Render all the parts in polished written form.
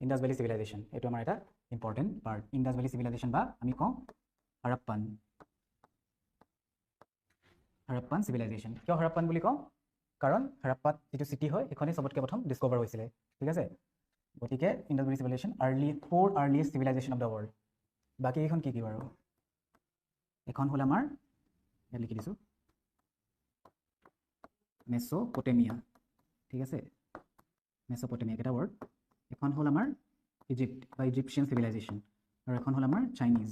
ইন্দাছ valley civilisation এইটো আমাৰ এটা ইম্পৰ্টেণ্ট পাৰ্ট ইন্দাছ ভেলী চিভিলাইজেশ্যন বা আমি কওঁ হৰপ্পান চিভিলাইজেশ্যন কিয় হৰপ্পান বুলি কওঁ কাৰণ হৰপ্পাত যিটো চিটি হয় সেইখনেই চবতকৈ প্ৰথম ডিস্কভাৰ হৈছিলে ঠিক আছে গতিকে Indus valley civilisation for earliest civilisation of the world বাকী এইখন কি বাৰু এখন হ'ল আমাৰ ইয়াত লিখি দিছোঁ মেছ'পটেমিয়া ঠিক আছে মেছ'পটেমিয়া কেইটা ৱৰ্ড এখন হ'ল আমাৰ ইজিপ্ট বা ইজিপ্চিয়ান চিভিলাইজেশ্যন আৰু এখন হ'ল আমাৰ চাইনিজ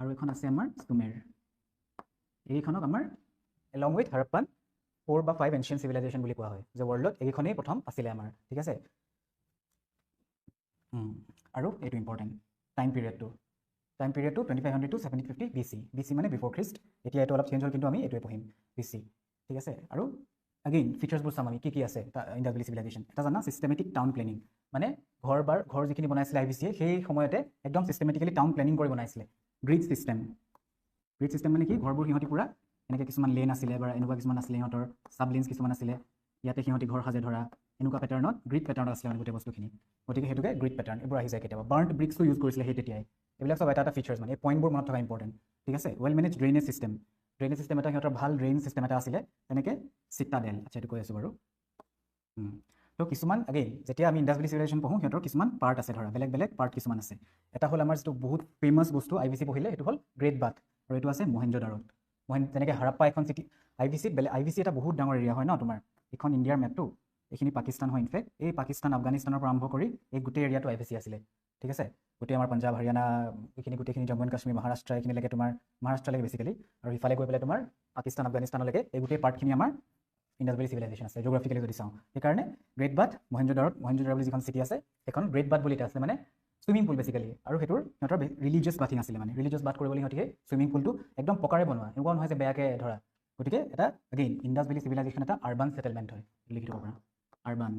আৰু এখন আছে আমাৰ চুমেৰ এইখনক আমাৰ এলং উইথ হৰপ্পান 4 বা 5 এনচিয়েণ্ট চিভিলাইজেশ্যন বুলি কোৱা হয় যে ৱৰ্ল্ডত এইখনেই প্ৰথম আছিলে আমাৰ ঠিক আছে আৰু এইটো ইম্পৰ্টেণ্ট টাইম পিৰিয়ডটো 2500 to 750 BC মানে বিফৰ খ্ৰীষ্ট এতিয়া এইটো অলপ চেঞ্জ হ'ল কিন্তু আমি এইটোৱে পঢ়িম BC ঠিক আছে আৰু আগেইন ফিচাৰ্ছবোৰ চাম আমি কি আছে ইন্দাছ ভেলী চিভিলাইজেশ্যন এটা জানা চিষ্টেমেটিক টাউন প্লেনিং মানে ঘৰ যিখিনি বনাইছিলে IVC সেই সময়তে একদম চিষ্টেমেটিকেলি টাউন প্লেনিং কৰি বনাইছিলে গ্ৰিড চিষ্টেম মানে কি ঘৰবোৰ সিহঁতি পুৰা এনেকৈ কিছুমান লেন আছিলে বা এনেকুৱা কিছুমান আছিলে সিহঁতৰ চাব লেন্স কিছুমান আছিলে ইয়াতে সিহঁতি ঘৰ সাজে ধৰা এনেকুৱা পেটাৰ্ণত গ্ৰিড পেটাৰ্ণত আছিলে মানে গোটেই বস্তুখিনি গতিকে সেইটোকে গ্ৰিড পেটাৰ্ণ এইবোৰ আহি যায় কেতিয়াবা বাৰ্ণ্ট ব্ৰিক্সটো ইউজ কৰিছিলে সেই তেতিয়াই এইবিলাক চব এটা ফিচাৰ্ছ মানে এই পইণ্টবোৰ মনত থকা ইম্পৰ্টেণ্ট ঠিক আছে ৱেল মেনেজ ড্ৰেইনেজ চিষ্টেম এটা সিহঁতৰ ভাল ড্ৰেইন চিষ্টেম এটা আছিলে তেনেকৈ চিটাডেল আচ্ছা এইটো কৈ আছোঁ বাৰু তো কিছুমান আগেই যেতিয়া আমি ইন্দাছ ভেলী চিভিলাইজেশ্যন পঢ়োঁ সিহঁতৰ কিছুমান পাৰ্ট আছে ধৰা বেলেগ পাৰ্ট কিছুমান আছে এটা হ'ল আমাৰ যিটো বহুত ফেমাছ বস্তু IVC পঢ়িলে এইটো হ'ল গ্ৰেট বাথ আৰু এইটো আছে মহেঞ্জোদাৰোত যেনেকৈ হাৰাপ্পা এখন চিটি IVC এটা বহুত ডাঙৰ এৰিয়া হয় ন তোমাৰ এইখন ইণ্ডিয়াৰ মেপটো এইখিনি পাকিস্তান হয় ইনফেক্ট এই পাকিস্তান আফগানিস্তানৰ পৰা আৰম্ভ কৰি এই গোটেই এৰিয়াটো IVC আছিলে ঠিক আছে গোটেই আমাৰ পাঞ্জাব হাৰিয়ানা এইখিনি গোটেইখিনি জম্মু এণ্ড কাশ্মীৰ মহাৰাষ্ট্ৰ এইখিনিলৈকে তোমাৰ মহাৰাষ্ট্ৰলৈকে বেছিকেলি আৰু ইফালে গৈ পেলাই তোমাৰ পাকিস্তান আফগানিস্তানলৈকে এই গোটেই পাৰ্টখিনি আমাৰ ইন্দাছ ভেলী চিভিলাইজেশ্যন আছে জিঅ'গ্ৰাফিকেলি যদি চাওঁ সেইকাৰণে গ্ৰেট বাথ মহেঞ্জোদাৰো বুলি যিখন চিটি আছে সেইখন গ্ৰেট বাথ বুলি এটা আছে মানে চুইমিং পুল বেছিকেলি আৰু সেইটোৰ সিহঁতৰ ৰিলিজিয়াছ বাথিং আছিলে মানে ৰিলিজিয়াছ বাথ কৰিবলৈ সিহঁতি চুইমিং পুলটো একদম পকাৰে বনোৱা এনেকুৱা নহয় যে বেয়াকৈ ধৰা গতিকে এটা আগেইন ইন্দাছ ভেলী চিভিলাইজেশ্যন এটা আৰ্বান ছেটেলমেণ্ট হয় লিখি থ'ব পৰা আৰ্বান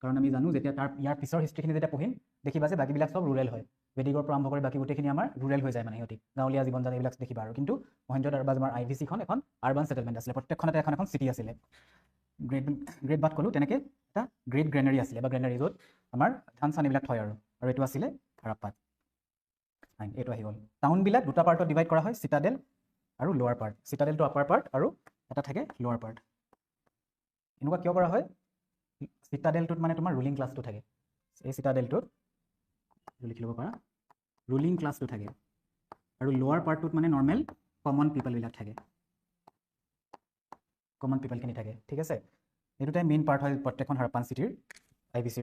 কাৰণ আমি জানো যেতিয়া ইয়াৰ পিছৰ হিষ্ট্ৰীখিনি যেতিয়া পঢ়িম দেখিবা যে বাকীবিলাক চব ৰুৰেল হয় বেদিকৰ পৰা আৰম্ভ কৰি বাকী গোটেইখিনি আমাৰ ৰুৰেল হৈ যায় মানে সিহঁতি গাঁৱলীয়া জীৱন যান এইবিলাক দেখিবা আৰু কিন্তু মহেঞ্জোদাৰো বা আমাৰ IVCখন এখন আৰ্বান ছেটেলমেণ্ট আছিলে প্ৰত্যেকখনতে এখন চিটি আছিলে গ্ৰেট বাথ ক'লোঁ তেনেকৈ এটা গ্ৰেট গ্ৰেনাৰী আছিলে বা গ্ৰেনাৰী য'ত আমাৰ ধান চান এইবিলাক থয় আৰু এইটো আছিলে হাৰাপ্পাত এইটো আহি গ'ল টাউনবিলাক দুটা পাৰ্টত ডিভাইড কৰা হয় চিটাডেল আৰু লোৱাৰ পাৰ্ট চিটাডেলটো আপাৰ পাৰ্ট আৰু এটা থাকে লোৱাৰ পাৰ্ট এনেকুৱা কিয় কৰা হয় চিটাডেলটোত মানে তোমাৰ ৰুলিং ক্লাছটো থাকে এই চিটাডেলটোত লিখি ল'ব পাৰা ৰুলিং ক্লাছটো থাকে আৰু লোৱাৰ পাৰ্টটোত মানে নৰ্মেল কমন পিপলবিলাক থাকে কমন পিপলখিনি থাকে ঠিক আছে এই দুটাই মেইন পাৰ্ট হয় প্ৰত্যেকখন হাৰাপ্পান চিটিৰ IVC